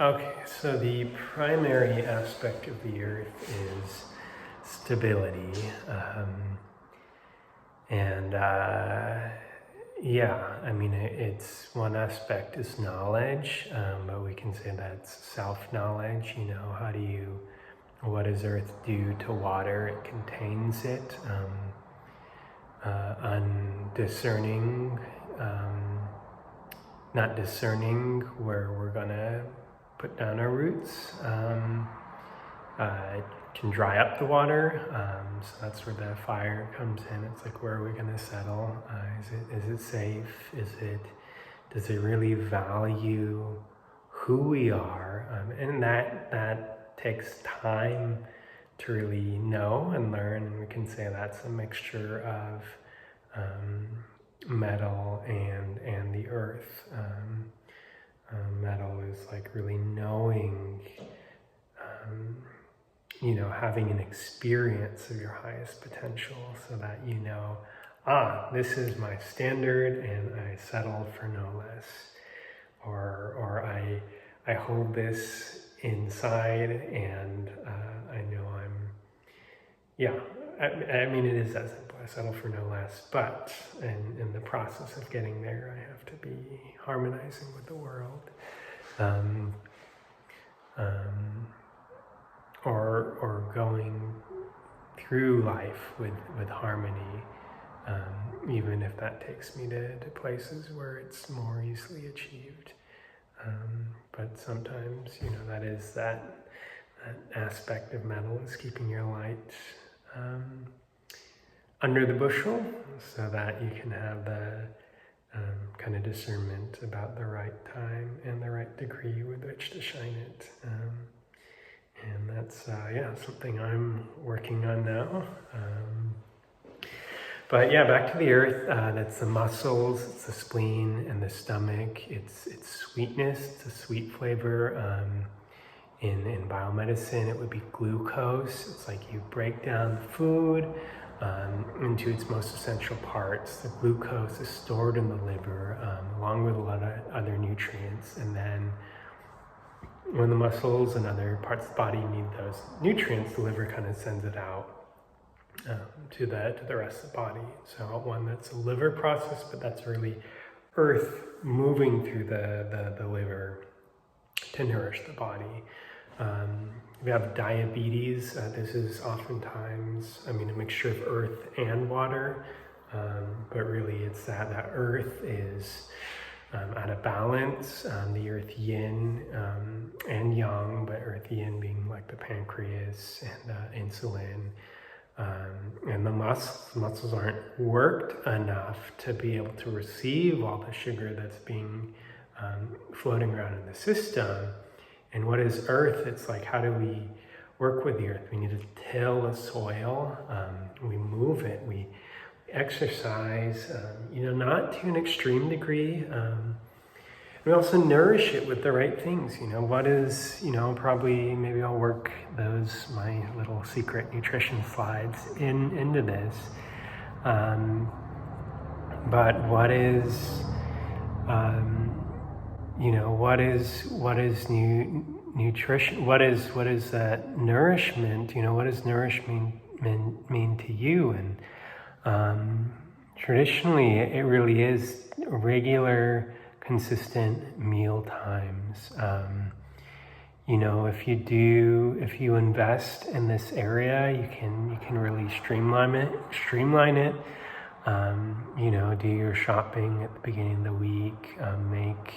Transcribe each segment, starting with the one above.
Okay, so the primary aspect of the earth is stability. And yeah, I mean, it's one aspect is knowledge, but we can say that's self-knowledge. What does earth do to water? It contains it. Undiscerning, not discerning where we're gonna put down our roots. It can dry up the water, so that's where the fire comes in. It's like, where are we going to settle? Is it safe? Does it really value who we are? And that takes time to really know and learn. And we can say that's a mixture of metal and the earth. Metal is like really knowing, having an experience of your highest potential, so that this is my standard and I settle for no less. Or I hold this inside and I know I mean, it is that simple. I settle for no less, but in the process of getting there, I have to be harmonizing with the world. Or going through life with harmony, even if that takes me to places where it's more easily achieved. But sometimes, that is that aspect of metal is keeping your light under the bushel, so that you can have the kind of discernment about the right time and the right degree with which to shine it. And that's, something I'm working on now. But yeah, back to the earth, that's the muscles, it's the spleen and the stomach. It's sweetness, it's a sweet flavor. In biomedicine, it would be glucose. It's like you break down the food into its most essential parts. The glucose is stored in the liver, along with a lot of other nutrients. And then when the muscles and other parts of the body need those nutrients, the liver kind of sends it out to the rest of the body. So one, that's a liver process, but that's really earth moving through the liver to nourish the body. We have diabetes. This is oftentimes, a mixture of earth and water, but really it's that earth is out of balance. The earth yin and yang, but earth yin being like the pancreas and insulin. And the muscles aren't worked enough to be able to receive all the sugar that's being floating around in the system. And what is earth? It's like, how do we work with the earth? We need to till the soil. We move it. We exercise, not to an extreme degree. We also nourish it with the right things. What is, probably maybe I'll work my little secret nutrition slides into this. But what is, what is nutrition? What is that nourishment? What does nourishment mean to you? And traditionally, it really is regular, consistent meal times. If you invest in this area, you can really streamline it. Do your shopping at the beginning of the week, make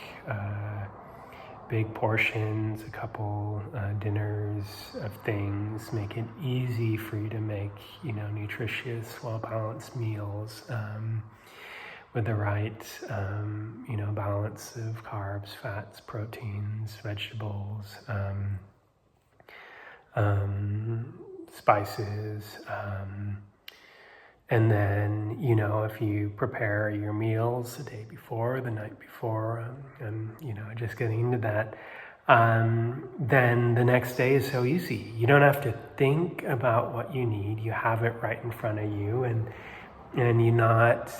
big portions, a couple dinners of things, make it easy for you to make, nutritious, well-balanced meals with the right, balance of carbs, fats, proteins, vegetables, spices, and then, if you prepare your meals the day before, the night before, just getting into that, then the next day is so easy. You don't have to think about what you need. You have it right in front of you, and you're not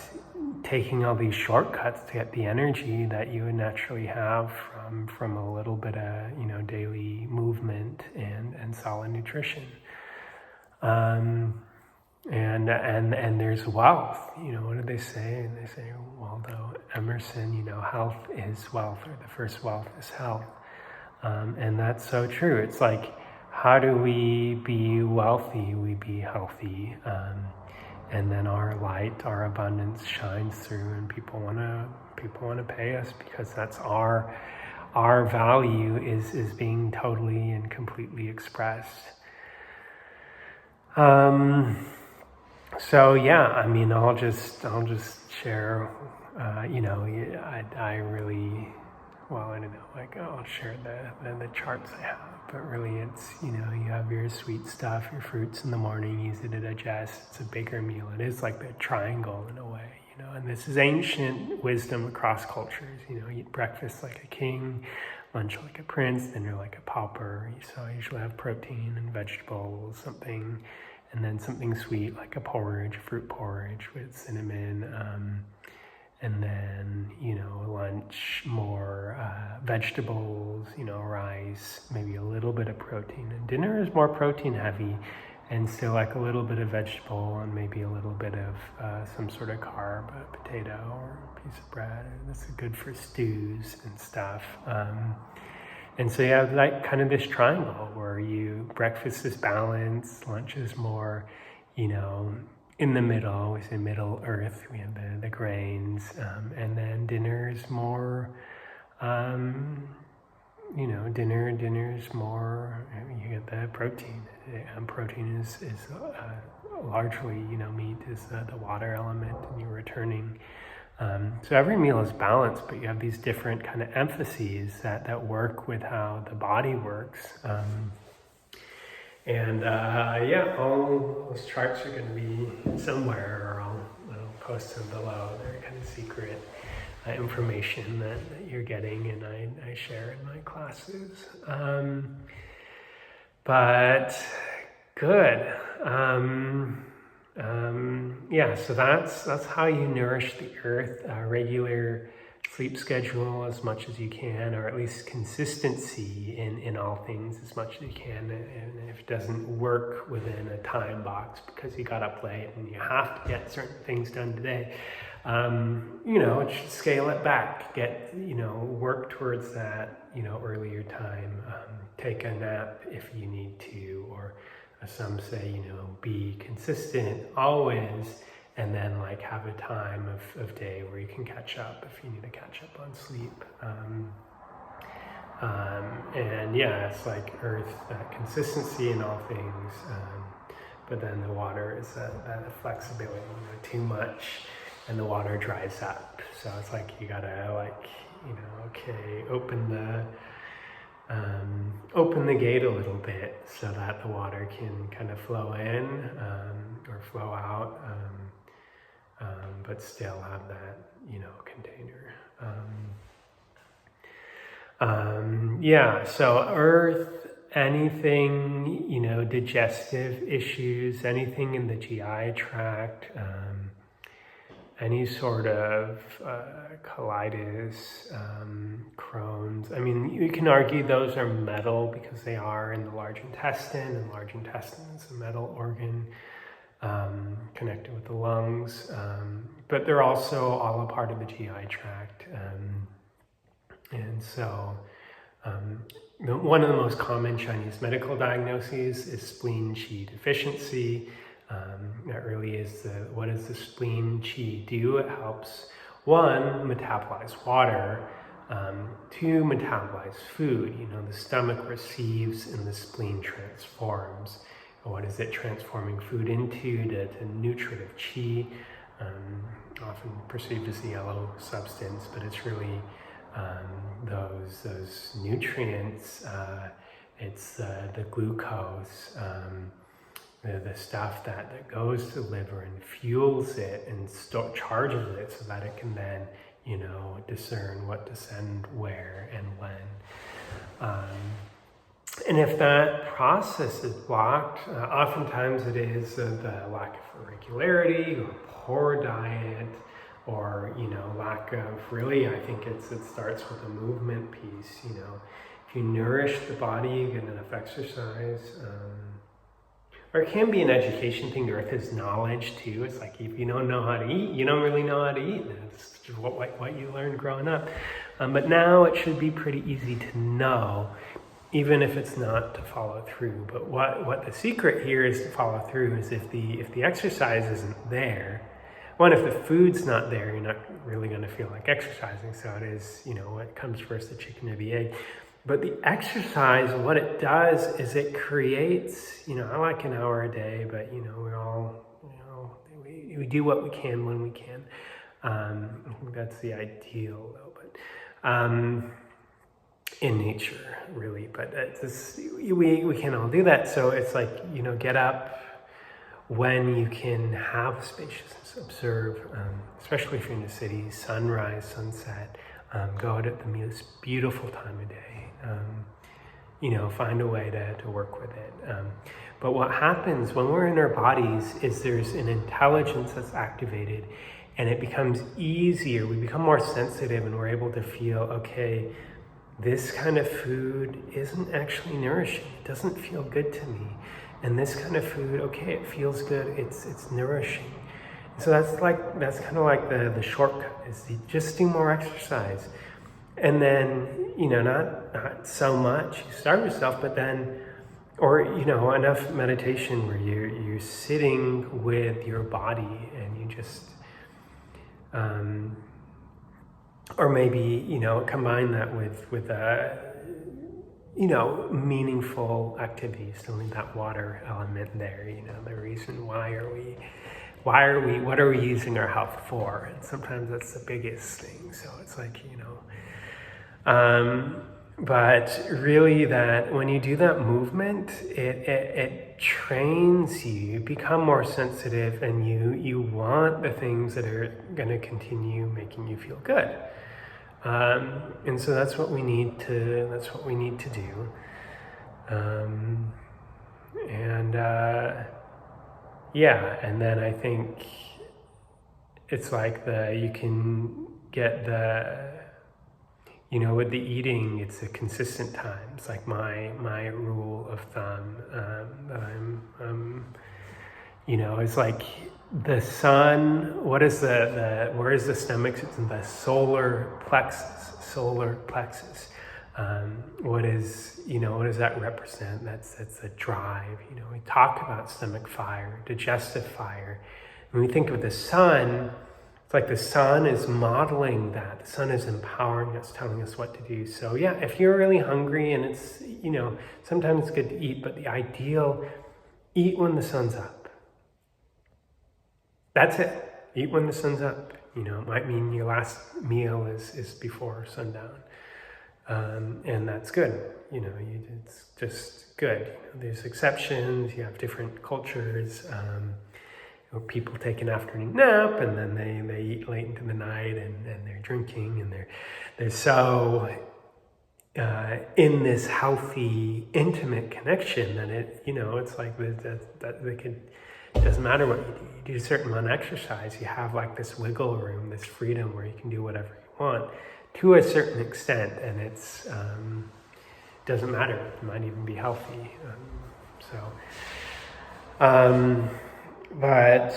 taking all these shortcuts to get the energy that you would naturally have from from a little bit of, daily movement and solid nutrition. And there's wealth. What do they say? And they say, Waldo Emerson, health is wealth, or the first wealth is health. And that's so true. It's like, how do we be wealthy? We be healthy. And then our light, our abundance shines through, and people want to pay us, because that's our value is being totally and completely expressed. So yeah, I'll just share. I really, I don't know. I'll share the charts I have, but really, it's you have your sweet stuff, your fruits in the morning, use it to digest. It's a bigger meal. It is like the triangle in a way, And this is ancient wisdom across cultures. Eat breakfast like a king, lunch like a prince, dinner like a pauper. So I usually have protein and vegetables, something. And then something sweet like a porridge, fruit porridge with cinnamon. And then, lunch, more vegetables, rice, maybe a little bit of protein. And dinner is more protein heavy, and still like a little bit of vegetable and maybe a little bit of some sort of carb, a potato or a piece of bread. That's good for stews and stuff. And so you have like kind of this triangle where breakfast is balanced, lunch is more, in the middle. We say Middle Earth. We have the grains, and then dinner is more, dinner is more. You get the protein. Protein is largely, meat is the water element, and you're returning. So every meal is balanced, but you have these different kind of emphases that work with how the body works. All those charts are going to be somewhere, or I'll post them below. They're kind of secret information that you're getting, and I share in my classes. But good. So that's how you nourish the earth. Regular sleep schedule as much as you can, or at least consistency in all things as much as you can. And if it doesn't work within a time box because you got up late and you have to get certain things done today, scale it back. Work towards that, earlier time. Take a nap if you need to, or some say, be consistent always, and then have a time of day where you can catch up if you need to catch up on sleep. It's like earth, that consistency in all things, but then the water is that flexibility. Too much and the water dries up, so it's like you gotta open the gate a little bit so that the water can kind of flow in or flow out, but still have that container. So earth, anything, digestive issues, anything in the GI tract, any sort of colitis, Crohn's. You can argue those are metal because they are in the large intestine, and large intestine is a metal organ connected with the lungs, but they're also all a part of the GI tract. And so one of the most common Chinese medical diagnoses is spleen qi deficiency. That really is what does the spleen qi do? It helps, one, metabolize water, two, metabolize food. The stomach receives and the spleen transforms. What is it transforming food into? The nutritive qi, often perceived as the yellow substance, but it's really those nutrients. It's the glucose, the stuff that goes to the liver and fuels it and charges it so that it can then, discern what to send where and when. And if that process is blocked, oftentimes it is the lack of regularity or poor diet, or, lack of, really, I think it starts with a movement piece, If you nourish the body, you get enough exercise. Or it can be an education thing. The earth is knowledge too. It's like if you don't know how to eat, you don't really know how to eat. That's just what you learned growing up. But now it should be pretty easy to know, even if it's not to follow through. But what the secret here is to follow through is if the exercise isn't there, one, if the food's not there, you're not really going to feel like exercising. So it is, what comes first, the chicken or the egg. But the exercise, what it does is it creates, I like an hour a day, but, we're all, we do what we can when we can. I think that's the ideal, though, but in nature, really. But it's just, we can all do that. So it's like, get up when you can have spaciousness, observe, especially if you're in the city, sunrise, sunset, go out at the most beautiful time of day. Find a way to work with it. But what happens when we're in our bodies is there's an intelligence that's activated, and it becomes easier. We become more sensitive, and we're able to feel, okay, this kind of food isn't actually nourishing. It doesn't feel good to me. And this kind of food, okay, it feels good. It's nourishing. So that's kind of like the shortcut is just do more exercise. And then, not so much, you starve yourself, but then, or, enough meditation where you're sitting with your body and you just, or maybe, combine that with meaningful activities, to leave that water element there, the reason what are we using our health for? And sometimes that's the biggest thing. So it's like, but really that when you do that movement, it trains you become more sensitive, and you want the things that are going to continue making you feel good. And so that's what we need to do. And then I think it's like you can get with the eating, it's a consistent time. It's like my rule of thumb that it's like the sun. What is where is the stomach? It's in the solar plexus. What does that represent? That's a drive. We talk about stomach fire, digestive fire. When we think of the sun, it's like the sun is modeling that. The sun is empowering us, telling us what to do. So yeah, if you're really hungry, and it's, sometimes it's good to eat, but the ideal, eat when the sun's up. That's it. Eat when the sun's up. It might mean your last meal is before sundown. And that's good. It's just good. There's exceptions. You have different cultures. People take an afternoon nap, and then they eat late into the night, and they're drinking, and they're so in this healthy, intimate connection that it's like that they could. It doesn't matter what you do. You do a certain amount of exercise, you have like this wiggle room, this freedom where you can do whatever you want to a certain extent, and it's doesn't matter. It might even be healthy. But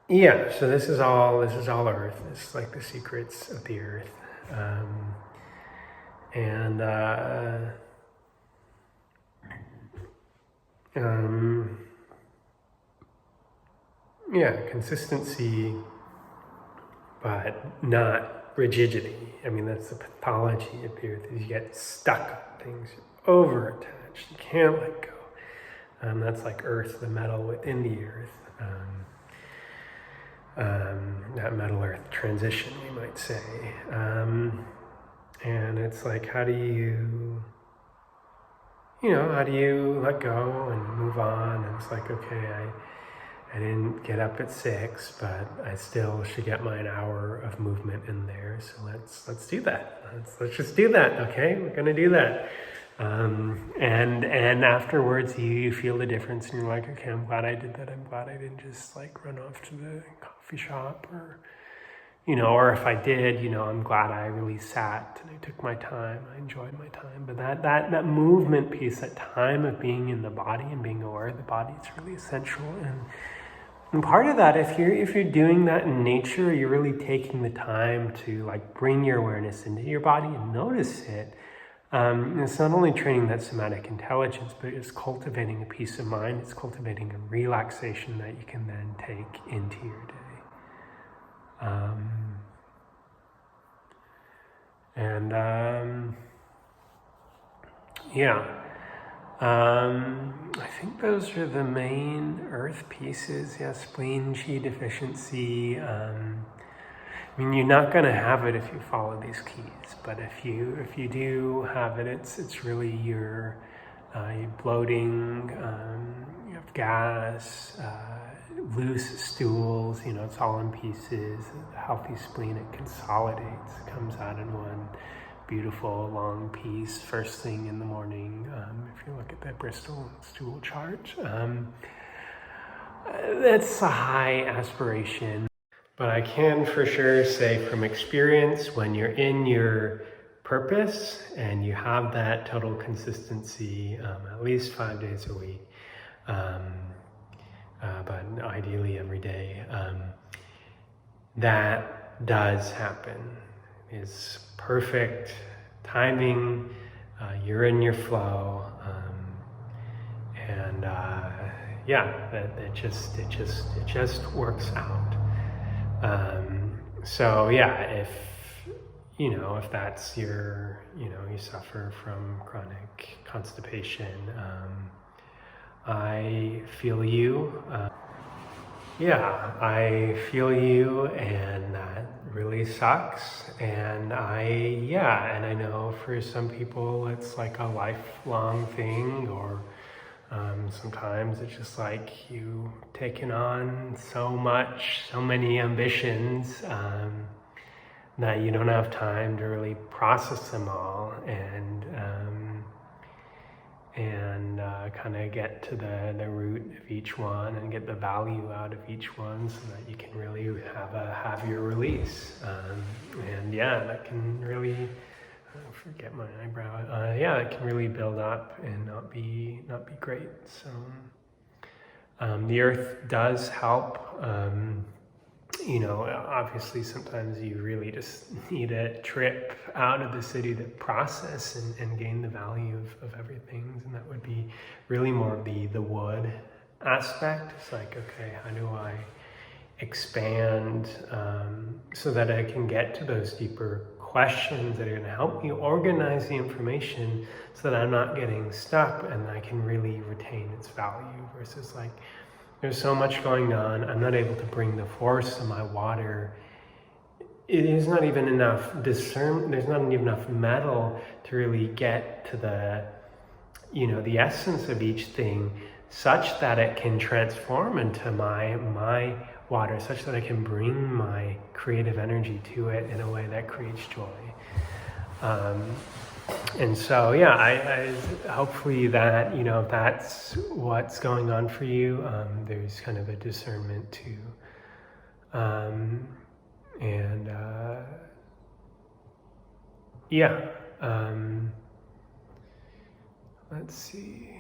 yeah, so this is all Earth. This is like the secrets of the Earth, consistency, but not rigidity. I mean, that's the pathology of the Earth. Is you get stuck on things, you're over-attached, you can't let go. That's like Earth, the metal within the Earth. That metal-earth transition, we might say. And it's like, how do you let go and move on? And it's like, okay, I didn't get up at 6, but I still should get my an hour of movement in there. So let's do that. Let's just do that. Okay, we're gonna do that. And afterwards you feel the difference, and you're like, okay, I'm glad I did that. I'm glad I didn't just like run off to the coffee coffee shop, or or if I did, I'm glad I really sat and I took my time. I enjoyed my time. But that movement piece, that time of being in the body and being aware of the body, it's really essential. And part of that, if you're doing that in nature, you're really taking the time to like bring your awareness into your body and notice it. It's not only training that somatic intelligence, but it's cultivating a peace of mind. It's cultivating a relaxation that you can then take into your day. I think those are the main earth pieces. Yeah, spleen, chi deficiency. You're not going to have it if you follow these keys, but if you do have it, it's really your bloating, you have gas, loose stools, it's all in pieces. A healthy spleen, it consolidates, comes out in one beautiful long piece first thing in the morning. If you look at the Bristol stool chart, that's a high aspiration. But I can for sure say from experience, when you're in your purpose and you have that total consistency, at least 5 days a week, but ideally every day, that does happen. It's perfect timing, you're in your flow, and it just works out. So yeah, if that's your, you suffer from chronic constipation, I feel you. I feel you, and that really sucks. And I know for some people it's like a lifelong thing, or sometimes it's just like you taking on so many ambitions that you don't have time to really process them all and kind of get to the root of each one and get the value out of each one, so that you can really have your release. That can really forget my eyebrow. It can really build up and not be great. So the earth does help. Obviously sometimes you really just need a trip out of the city to process and gain the value of everything, and that would be really more the wood aspect. It's like, okay, how do I expand so that I can get to those deeper questions that are going to help me organize the information so that I'm not getting stuck and I can really retain its value, versus like there's so much going on, I'm not able to bring the force of my water. It is not even enough there's not even enough metal to really get to the essence of each thing, such that it can transform into my water, such that I can bring my creative energy to it in a way that creates joy. And so, I hopefully that, if that's what's going on for you, there's kind of a discernment too. Let's see.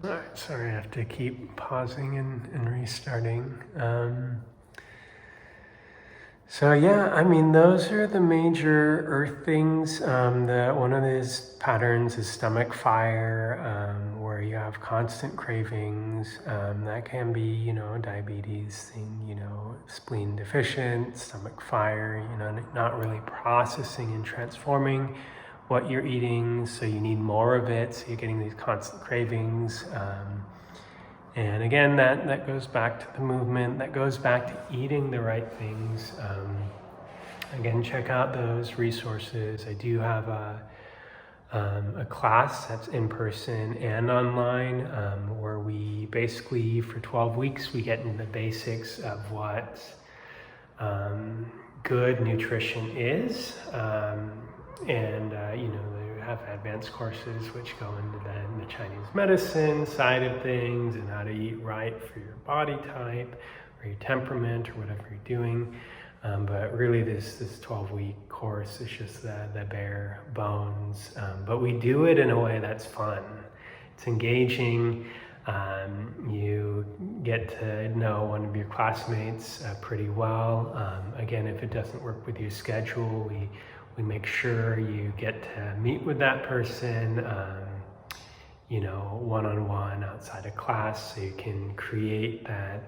All right, sorry, I have to keep pausing and restarting. Those are the major earth things. One of these patterns is stomach fire, where you have constant cravings. That can be, diabetes thing, spleen deficient, stomach fire, not really processing and transforming what you're eating, so you need more of it, so you're getting these constant cravings. And again, that goes back to the movement, that goes back to eating the right things. Again, check out those resources. I do have a class that's in person and online, where we basically, for 12 weeks, we get into the basics of what good nutrition is. They have advanced courses which go into the Chinese medicine side of things and how to eat right for your body type, your temperament or whatever you're doing. But really this 12-week course is just the bare bones. But we do it in a way that's fun. It's engaging. You get to know one of your classmates pretty well. Again, if it doesn't work with your schedule, we make sure you get to meet with that person, one-on-one outside of class, so you can create that.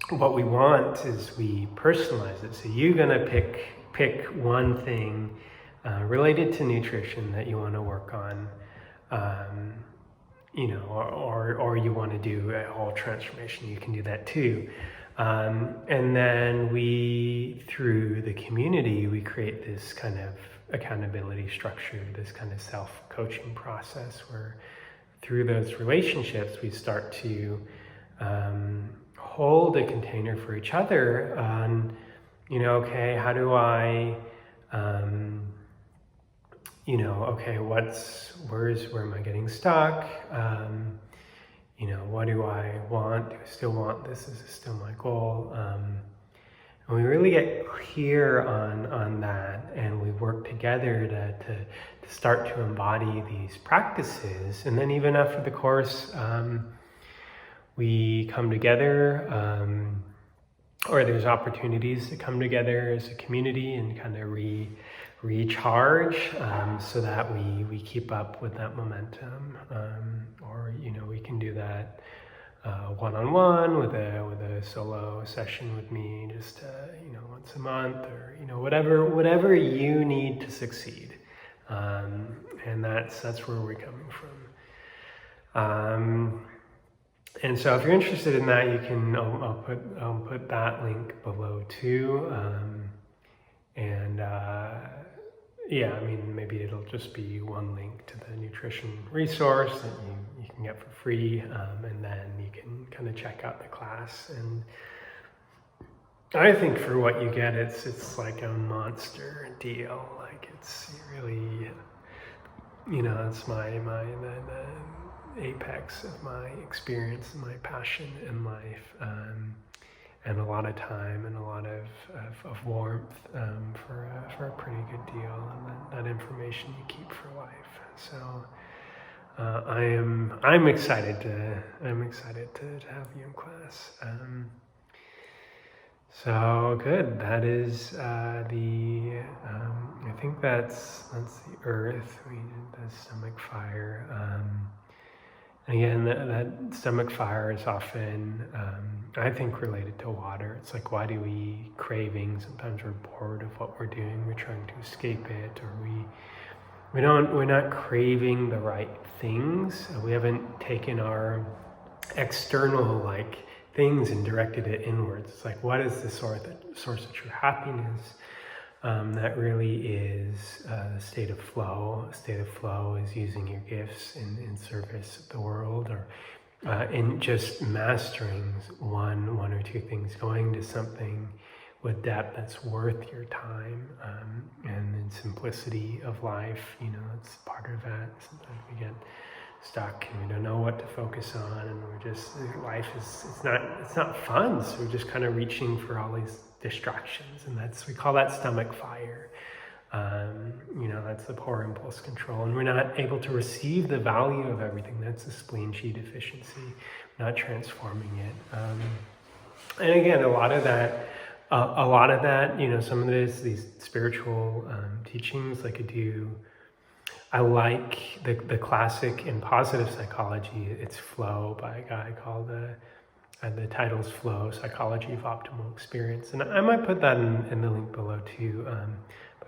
What we want is we personalize it. So you're gonna pick one thing related to nutrition that you want to work on, or you want to do a whole transformation. You can do that too. And then through the community, we create this kind of accountability structure, this kind of self-coaching process where through those relationships, we start to hold a container for each other on, okay, how do I, where am I getting stuck? What do I want? Do I still want this? Is this still my goal? And we really get clear on that, and we work together to start to embody these practices. And then even after the course, we come together, or there's opportunities to come together as a community and kind of recharge, so that we keep up with that momentum, or we can do that one-on-one with a solo session with me, just once a month, or whatever you need to succeed, and that's where we're coming from. And so if you're interested in that, you can, I'll put that link below too. Maybe it'll just be one link to the nutrition resource that you can get for free, and then you can kind of check out the class. And I think for what you get, it's like a monster deal. Like it's really, it's the apex of my experience and my passion in life, and a lot of time and a lot of warmth for a pretty good deal, and that information you keep for life. So I'm excited to have you in class. So good. That is I think that's the earth. We did the stomach fire. And again, that stomach fire is often, I think, related to water. It's like, why do we craving? Sometimes we're bored of what we're doing. We're trying to escape it, or we're not craving the right things. We haven't taken our external things and directed it inwards. It's like, what is the source of true happiness? That really is a state of flow. A state of flow is using your gifts in service of the world, or in just mastering one or two things, going to something with depth that's worth your time, and in simplicity of life. It's part of that. Sometimes we get stuck and we don't know what to focus on, and we're just, life is, it's not fun, so we're just kind of reaching for all these distractions, and we call that stomach fire. That's the poor impulse control, and we're not able to receive the value of everything. That's the spleen chi deficiency, not transforming it. And again, a lot of that, some of these spiritual teachings, I like the classic in positive psychology. It's Flow by a guy called the title's Flow, Psychology of Optimal Experience. And I might put that in the link below too,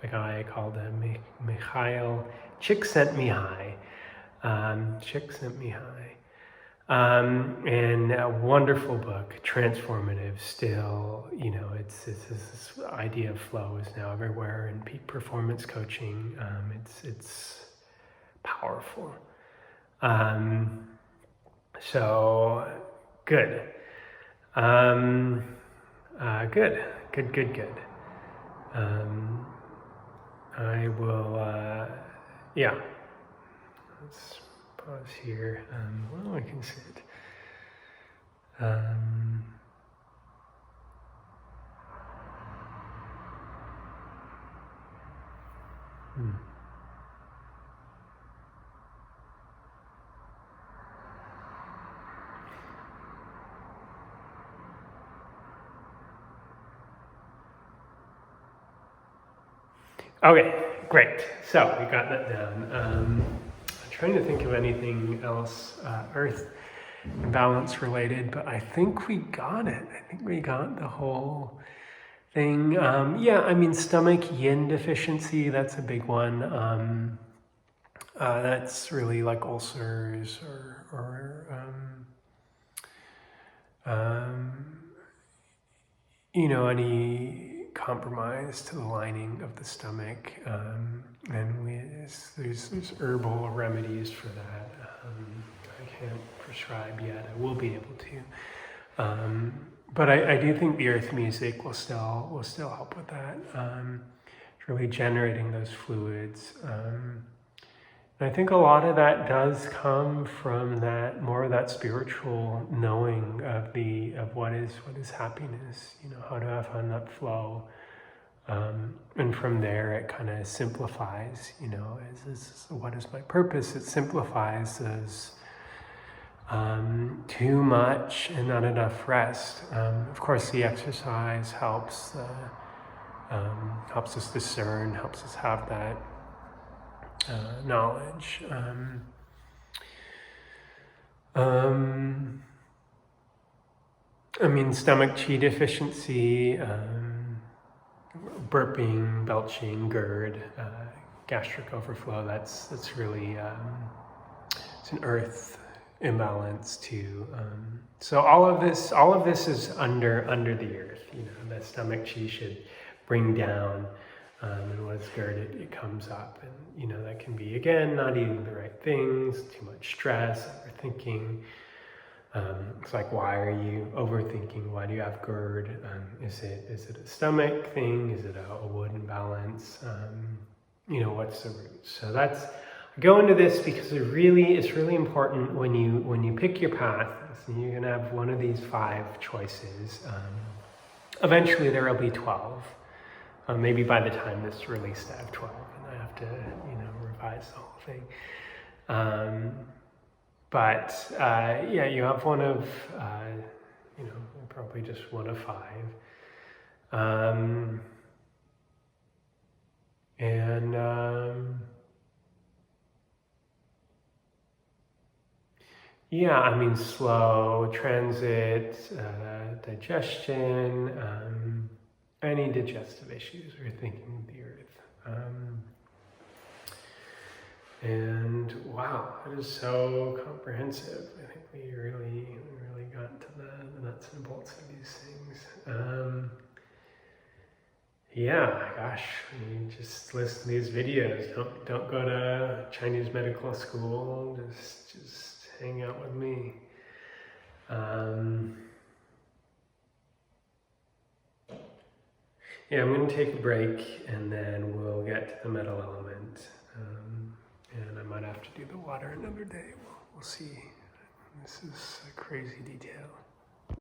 by a guy called Mikhail Csikszentmihalyi. And a wonderful book, transformative still. It's this idea of flow is now everywhere in peak performance coaching. It's powerful. So good. Good. I will, let's pause here. Well, I can sit. Um, hmm. Okay, great. So we got that down. I'm trying to think of anything else earth balance related, but I think we got it. I think we got the whole thing. Yeah, I mean, stomach yin deficiency, that's a big one. That's really like ulcers or you know, any compromise to the lining of the stomach. And there's herbal remedies for that. I can't prescribe yet. I will be able to. But I do think the earth music will still help with that. It's really generating those fluids. And I think a lot of that does come from that more of that spiritual knowing of what is happiness. You know, how to have fun, that flow. And from there, it kind of simplifies. You know, what is my purpose? It simplifies as too much and not enough rest. Of course, the exercise helps us discern, helps us have that knowledge. I mean, stomach chi deficiency, burping, belching, GERD, gastric overflow. That's really it's an earth imbalance too. So all of this is under the earth. You know, the stomach chi should bring down. And what's GERD, it comes up, and you know that can be again not eating the right things, too much stress, overthinking. It's like, why are you overthinking? Why do you have GERD? Is it a stomach thing? Is it a wood imbalance? You know, what's the root? So I go into this because it's really important when you pick your path. So you're gonna have one of these 5 choices. Eventually there will be 12. Maybe by the time this is released, I have 12, and I have to, you know, revise the whole thing. But yeah, you have one of, you know, probably just one of 5. Yeah, I mean, slow transit, digestion, any digestive issues, we're thinking of the earth. And wow, it is so comprehensive. I think we really got to the nuts and bolts of these things. Yeah, gosh, you just listen to these videos. Don't go to Chinese medical school. Just hang out with me. Yeah, I'm going to take a break, and then we'll get to the metal element. And I might have to do the water another day. We'll see. This is a crazy detail.